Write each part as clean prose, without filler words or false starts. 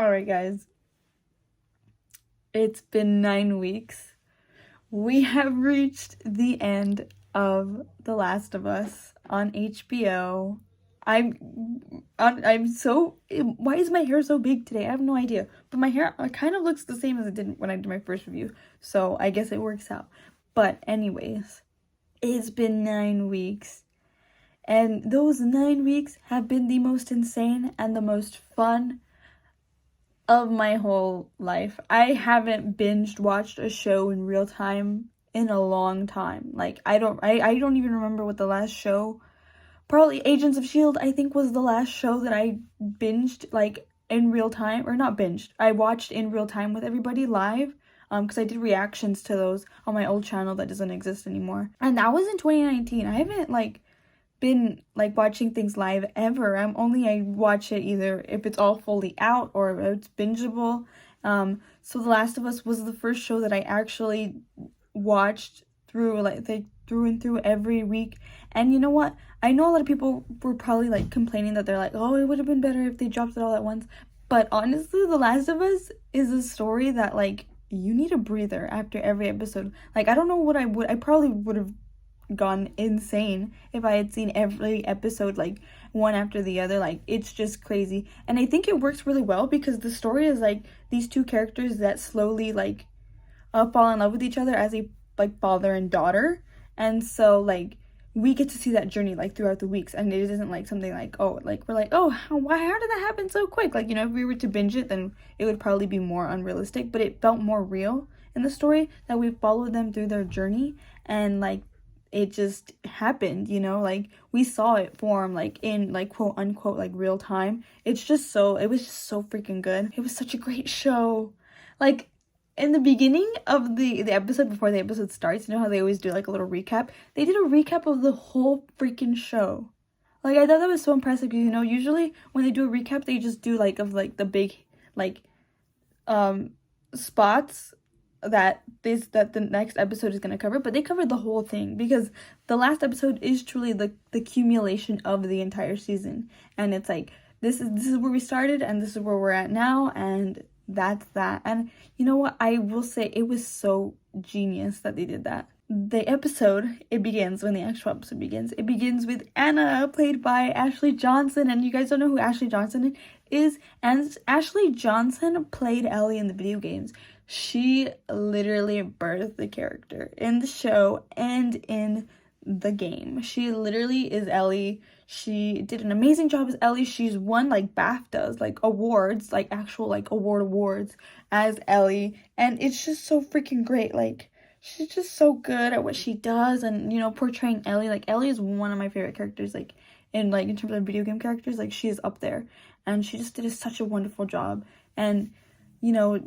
Alright, guys. It's been 9 weeks. We have reached the end of The Last of Us on HBO. I'm so... Why is my hair so big today? I have no idea. But my hair kind of looks the same as it did when I did my first review. So I guess it works out. But anyways, it's been 9 weeks. And those 9 weeks have been the most insane and the most fun of my whole life. I haven't binged watched a show in real time in a long time. Like I don't even remember what the last show, probably Agents of Shield, I think was the last show that I binged like in real time, or not binged. I watched in real time with everybody live. Because I did reactions to those on my old channel that doesn't exist anymore. And that was in 2019. I haven't been watching things live ever. I watch it either if it's all fully out or if it's bingeable. So The Last of Us was the first show that I actually watched through through and through every week. And you know what? I know a lot of people were probably complaining that they're like, oh, it would have been better if they dropped it all at once. But honestly, The Last of Us is a story that you need a breather after every episode. I don't know what I probably would have gone insane if I had seen every episode one after the other. It's just crazy. And I think it works really well because the story is these two characters that slowly fall in love with each other as a father and daughter. And so we get to see that journey throughout the weeks, and it isn't something how did that happen so quick? If we were to binge it, then it would probably be more unrealistic, but it felt more real in the story that we followed them through their journey. And it just happened, we saw it form in quote unquote real time. It was just so freaking good. It was such a great show. In the beginning of the episode, before the episode starts, you know how they always do a little recap? They did a recap of the whole freaking show. I thought that was so impressive because, usually when they do a recap, they just do the big spots that the next episode is going to cover, but they covered the whole thing because the last episode is truly the accumulation of the entire season. And it's this is where we started and this is where we're at now, and that's that. And you know what, I will say it was so genius that they did that. The episode, it begins with Anna, played by Ashley Johnson. And you guys don't know who Ashley Johnson is, and Ashley Johnson played Ellie in the video games. She literally birthed the character in the show and in the game. She literally is Ellie. She did an amazing job as Ellie. She's won BAFTAs, awards, actual awards as Ellie. And it's just so freaking great. She's just so good at what she does, and portraying Ellie. Ellie is one of my favorite characters, in terms of video game characters. She is up there, and she just did such a wonderful job. And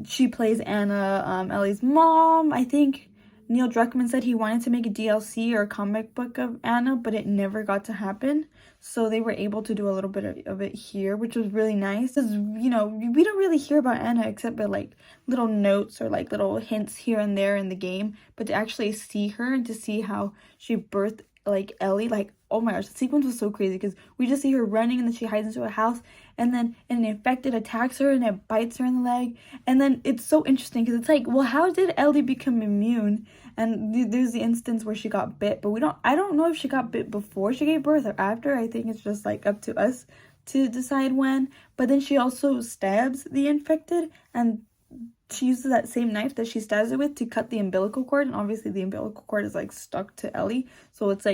she plays Anna, Ellie's mom. I think Neil Druckmann said he wanted to make a DLC or a comic book of Anna, but it never got to happen. So they were able to do a little bit of it here, which was really nice. Because, we don't really hear about Anna except by little notes or little hints here and there in the game. But to actually see her and to see how she birthed Ellie, oh my gosh, the sequence was so crazy because we just see her running and then she hides into a house, and then an infected attacks her and it bites her in the leg. And then it's so interesting because it's well, how did Ellie become immune? And there's the instance where she got bit, but I don't know if she got bit before she gave birth or after. I think it's just up to us to decide when. But then she also stabs the infected, and she uses that same knife that she stabs it with to cut the umbilical cord, and obviously the umbilical cord is stuck to Ellie. So it's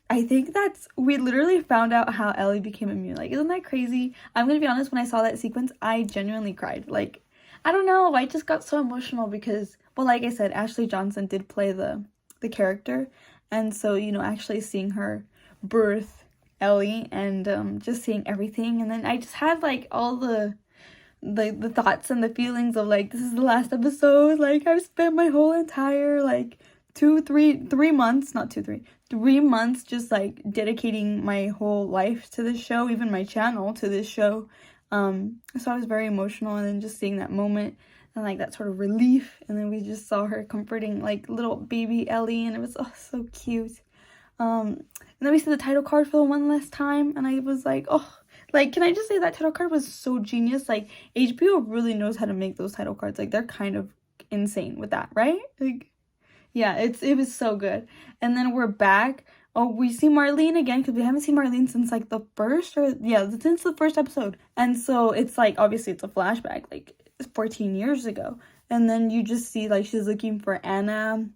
I think we literally found out how Ellie became immune. Isn't that crazy? I'm gonna be honest, when I saw that sequence, I genuinely cried. I don't know, I just got so emotional because, well, like I said, Ashley Johnson did play the character, and so, actually seeing her birth Ellie and just seeing everything, and then I just had all the thoughts and the feelings of this is the last episode. I've spent my whole entire 3 months, not 3 months just dedicating my whole life to this show, even my channel to this show. So I was very emotional, and then just seeing that moment and that sort of relief, and then we just saw her comforting little baby Ellie, and it was so cute. And then we see the title card for the one last time, and I was oh, Like, can I just say that title card was so genius? Like, HBO really knows how to make those title cards. Like, they're kind of insane with that, right? Like, yeah, it was so good. And then we're back. Oh, we see Marlene again because we haven't seen Marlene since like the first, or yeah, since the first episode. And so it's like, obviously it's a flashback, like 14 years ago. And then you just see like she's looking for Anna.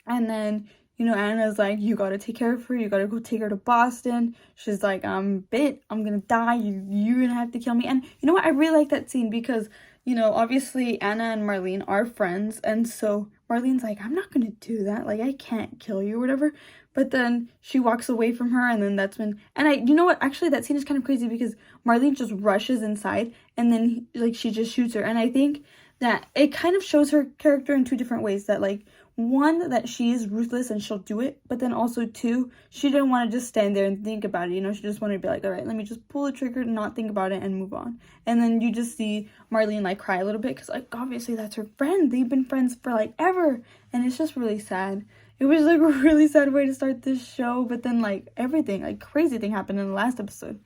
And then, Anna's like, you gotta take care of her. You gotta go take her to Boston. She's like, I'm bit. I'm gonna die. You're gonna have to kill me. And you know what? I really like that scene because, obviously Anna and Marlene are friends. And so Marlene's like, I'm not gonna do that. Like, I can't kill you or whatever. But then she walks away from her. And then that's when, you know what? Actually, that scene is kind of crazy because Marlene just rushes inside. And then, like, she just shoots her. And I think that it kind of shows her character in two different ways. That, like, one, that she is ruthless and she'll do it, but then also two, she didn't want to just stand there and think about it, she just wanted to be like, all right, let me just pull the trigger, not think about it, and move on. And then you just see Marlene like cry a little bit because, like, obviously that's her friend. They've been friends for like ever, and it's just really sad. It was like a really sad way to start this show, but then like everything, like crazy thing happened in the last episode.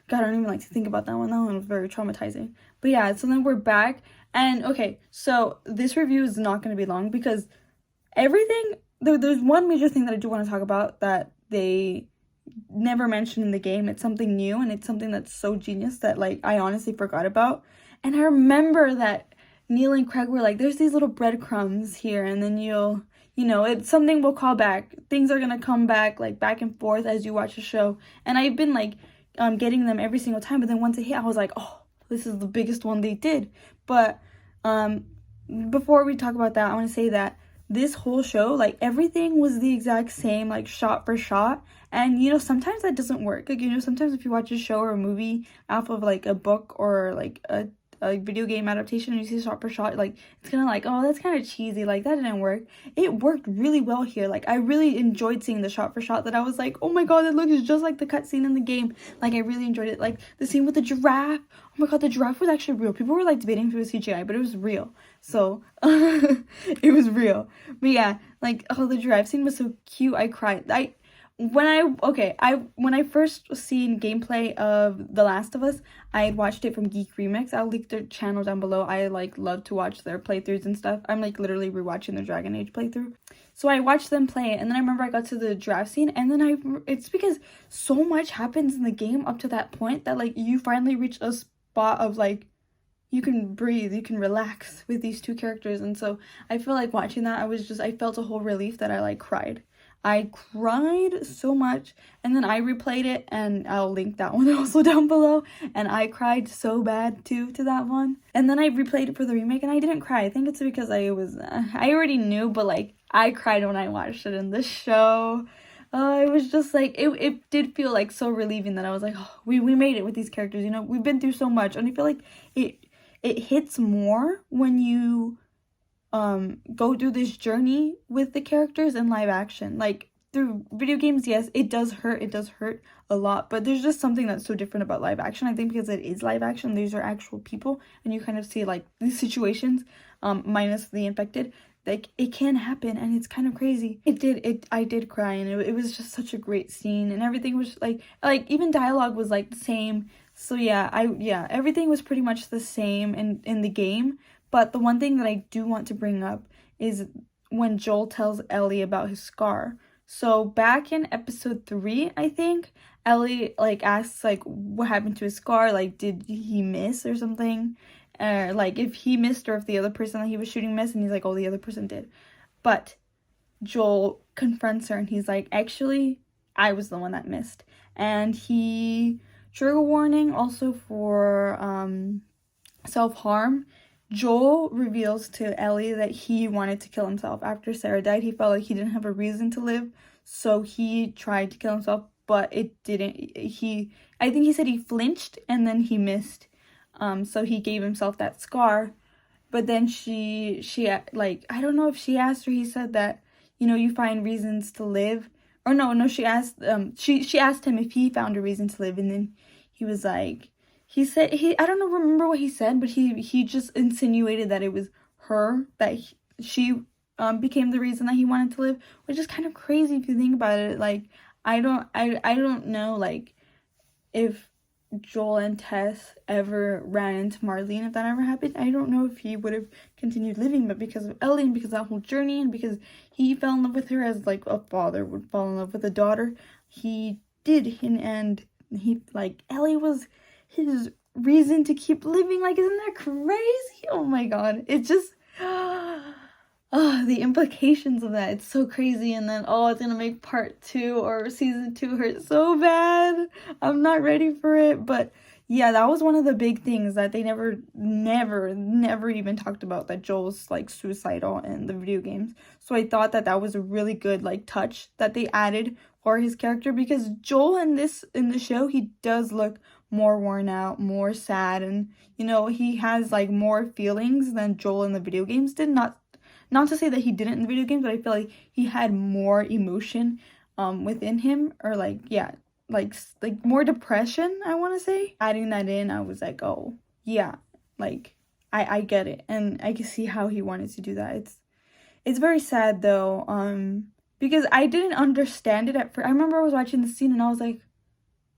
God, I don't even like to think about that one. That one was very traumatizing. But yeah, so then we're back, and okay, so this review is not going to be long because everything, there's one major thing that I do want to talk about that they never mentioned in the game. It's something new, and it's something that's so genius that, like, I honestly forgot about. And I remember that Neil and Craig were like, there's these little breadcrumbs here, and then it's something we'll call back. Things are going to come back, like, back and forth as you watch the show. And I've been, like, getting them every single time, but then once it hit, I was like, oh, this is the biggest one they did. But before we talk about that, I want to say that this whole show, like, everything was the exact same, like, shot for shot. And, sometimes that doesn't work. Like, sometimes if you watch a show or a movie off of, like, a book or, like, a video game adaptation and you see shot for shot, like, it's kind of like, oh, that's kind of cheesy. Like, that didn't work. It worked really well here. Like, I really enjoyed seeing the shot for shot that I was like, oh my god, it looks just like the cutscene in the game. Like, I really enjoyed it. Like, the scene with the giraffe. Oh my god, the giraffe was actually real. People were, like, debating if it was CGI, but it was real. So, it was real. But yeah, like, oh, the giraffe scene was so cute. I cried. When I first seen gameplay of The Last of Us, I had watched it from Geek Remix. I'll link their channel down below. I, like, love to watch their playthroughs and stuff. I'm, like, literally rewatching the Dragon Age playthrough. So I watched them play it, and then I remember I got to the giraffe scene, and then it's because so much happens in the game up to that point that, like, you finally reach a spot of, like, you can breathe, you can relax with these two characters. And so I feel like watching that, I felt a whole relief that I, like, cried. I cried so much, and then I replayed it, and I'll link that one also down below, and I cried so bad too to that one. And then I replayed it for the remake, and I didn't cry. I think it's because I already knew, but, like, I cried when I watched it in the show. It was just like, it did feel like so relieving that I was like, oh, we made it with these characters, we've been through so much. And I feel like it hits more when you go through this journey with the characters in live action. Like, through video games, yes, it does hurt a lot, but there's just something that's so different about live action. I think because it is live action, these are actual people, and you kind of see, like, these situations, minus the infected, like, it can happen, and it's kind of crazy. I did cry, and it was just such a great scene, and everything was like even dialogue was, like, the same. So yeah, everything was pretty much the same in the game. But the one thing that I do want to bring up is when Joel tells Ellie about his scar. So back in episode 3, I think, Ellie, like, asks, like, what happened to his scar? Like, did he miss or something? Like, if he missed or if the other person that he was shooting missed, and he's like, oh, the other person did. But Joel confronts her, and he's like, actually, I was the one that missed. And trigger warning also for self-harm. Joel reveals to Ellie that he wanted to kill himself. After Sarah died, he felt like he didn't have a reason to live, so he tried to kill himself, but it didn't. I think he said he flinched, and then he missed. So he gave himself that scar. But then she like, I don't know if she asked or he said that, you find reasons to live. Or no, she asked, she asked him if he found a reason to live, and then he was like, I don't know, remember what he said, but he just insinuated that it was her, that she became the reason that he wanted to live, which is kind of crazy if you think about it. Like, I don't know, like, if Joel and Tess ever ran into Marlene, if that ever happened, I don't know if he would have continued living, but because of Ellie and because of that whole journey and because he fell in love with her as like a father would fall in love with a daughter, he did, and he, like, Ellie was his reason to keep living. Like, isn't that crazy? Oh my god, it just the implications of that, it's so crazy. And then, it's gonna make part 2 or season 2 hurt so bad. I'm not ready for it. But yeah, that was one of the big things that they never even talked about, that Joel's like suicidal in the video games. So I thought that was a really good like touch that they added for his character, because Joel in the show, he does look more worn out, more sad, and he has like more feelings than Joel in the video games did. Not to say that he didn't in the video games, but I feel like he had more emotion within him, or like, yeah, like more depression, I want to say. Adding that in, I was like, oh yeah, like I get it, and I can see how he wanted to do that. It's very sad though, because I didn't understand it at first. I remember I was watching the scene and I was like,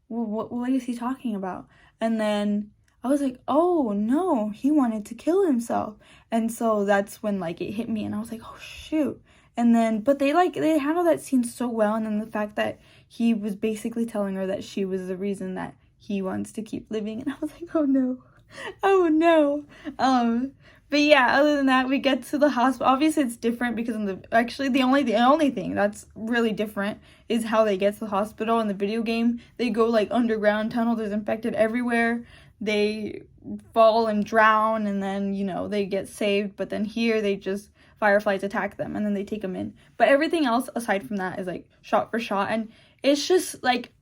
well, what is he talking about? And then I was like, oh no, he wanted to kill himself. And so that's when like it hit me, and I was like, oh shoot. And then, but they handled that scene so well, and then the fact that he was basically telling her that she was the reason that he wants to keep living, and I was like, oh no. Oh no. But yeah, other than that, we get to the hospital. Obviously it's different because the only thing that's really different is how they get to the hospital. In the video game, they go like underground tunnel, there's infected everywhere. They fall and drown, and then they get saved. But then here they just, fireflies attack them and then they take them in. But everything else aside from that is like shot for shot, and it's just like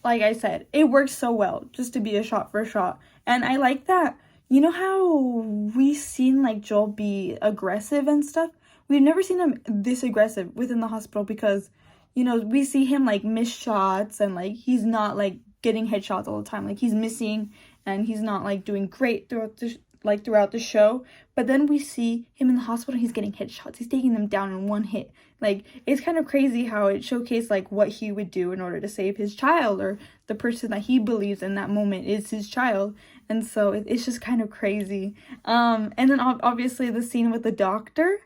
I said, it works so well just to be a shot for shot. And I like that. You know how we've seen like Joel be aggressive and stuff? We've never seen him this aggressive within the hospital, because we see him like miss shots, and like he's not like getting headshots all the time. Like he's missing, and he's not like doing great throughout the show. But then we see him in the hospital, he's getting headshots. He's taking them down in one hit. Like, it's kind of crazy how it showcased like what he would do in order to save his child, or the person that he believes in that moment is his child. And so it's just kind of crazy. And then obviously the scene with the doctor,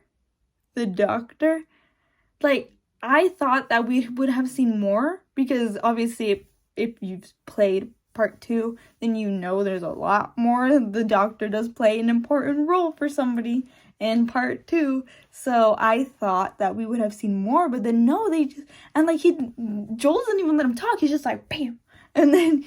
like, I thought that we would have seen more, because obviously if you've played part 2, then there's a lot more. The doctor does play an important role for somebody in part 2, so I thought that we would have seen more. But then no, they just, and like Joel doesn't even let him talk. He's just like bam, and then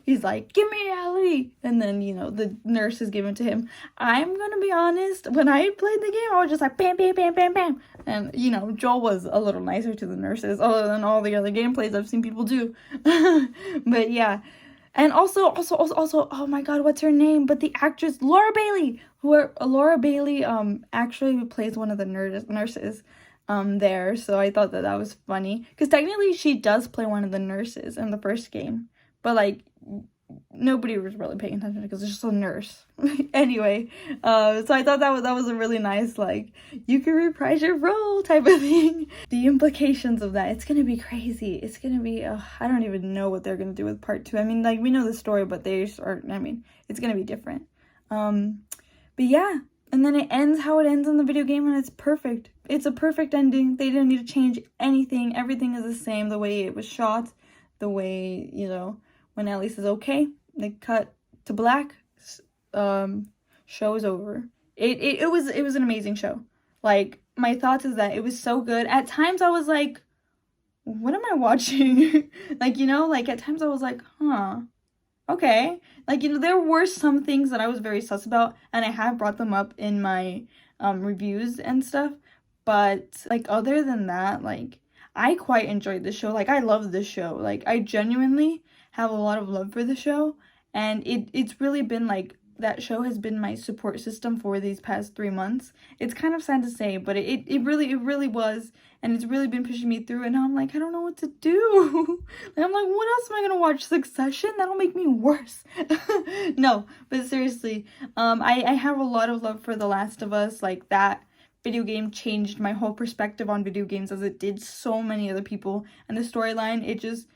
he's like, give me Ellie, and then the nurse is given to him. I'm gonna be honest, when I played the game, I was just like bam bam bam bam bam, and Joel was a little nicer to the nurses, other than all the other gameplays I've seen people do. But yeah. And also, oh my god, what's her name? But the actress Laura Bailey, actually plays one of the nurses there. So I thought that was funny, because technically she does play one of the nurses in the first game, but like nobody was really paying attention because it's just a nurse. Anyway, so I thought that was a really nice, like, you can reprise your role type of thing. The implications of that, it's gonna be crazy. It's gonna be, I don't even know what they're gonna do with part 2. I mean, like, we know the story, but it's gonna be different. But yeah, and then it ends how it ends in the video game, and it's perfect. It's a perfect ending. They didn't need to change anything. Everything is the same, the way it was shot, the way, when Ellie says okay, they cut to black. Show is over. It was an amazing show. Like, my thoughts is that it was so good. At times I was like, what am I watching? Like, at times I was like, okay. Like, there were some things that I was very sus about, and I have brought them up in my reviews and stuff. But like, other than that, like, I quite enjoyed the show. Like, I love the show. Like, I genuinely have a lot of love for the show, and it's really been like, that show has been my support system for these past 3 months. It's kind of sad to say, but it really was, and it's really been pushing me through. And now I'm like, I don't know what to do. And I'm like, what else am I gonna watch? Succession? That'll make me worse. No, but seriously, I have a lot of love for The Last of Us. Like, that video game changed my whole perspective on video games, as it did so many other people, and the storyline, it just,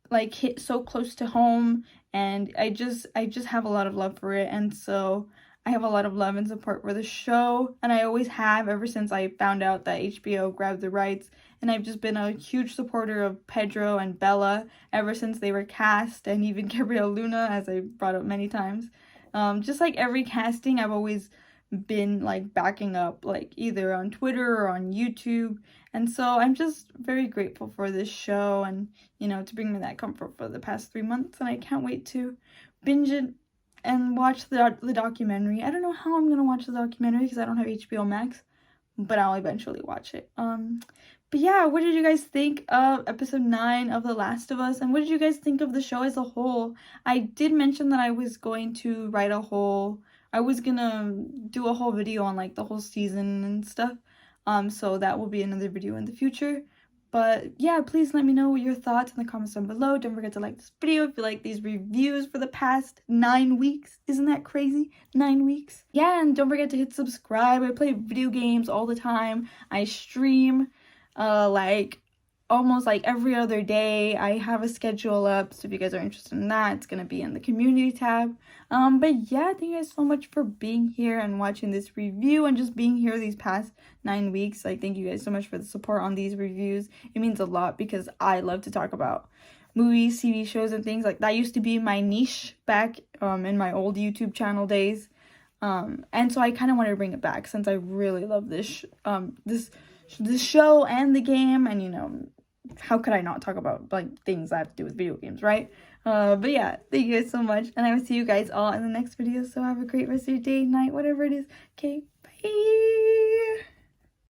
like hit so close to home, and I just have a lot of love for it. And so I have a lot of love and support for the show, and I always have ever since I found out that HBO grabbed the rights. And I've just been a huge supporter of Pedro and Bella ever since they were cast, and even Gabriel Luna, as I brought up many times. Just like every casting, I've always been like backing up, like either on Twitter or on YouTube. And so I'm just very grateful for this show, and to bring me that comfort for the past 3 months. And I can't wait to binge it and watch the documentary. I don't know how I'm gonna watch the documentary because I don't have HBO Max, but I'll eventually watch it. But yeah, what did you guys think of episode 9 of The Last of Us? And what did you guys think of the show as a whole? I did mention that I was going to do a whole video on like the whole season and stuff. So that will be another video in the future. But yeah, please let me know your thoughts in the comments down below. Don't forget to like this video if you like these reviews for the past 9 weeks. Isn't that crazy? 9 weeks. Yeah, and don't forget to hit subscribe. I play video games all the time. I stream like almost like every other day. I have a schedule up, so if you guys are interested in that, it's gonna be in the community tab. But yeah, thank you guys so much for being here and watching this review and just being here these past 9 weeks. Like, thank you guys so much for the support on these reviews. It means a lot because I love to talk about movies, TV shows, and things like that. Used to be my niche back in my old YouTube channel days. And so I kind of wanted to bring it back since I really love this show and the game, and how could I not talk about like things that have to do with video games, right? But yeah, thank you guys so much, and I will see you guys all in the next video. So have a great rest of your day, night, whatever it is. Okay, bye.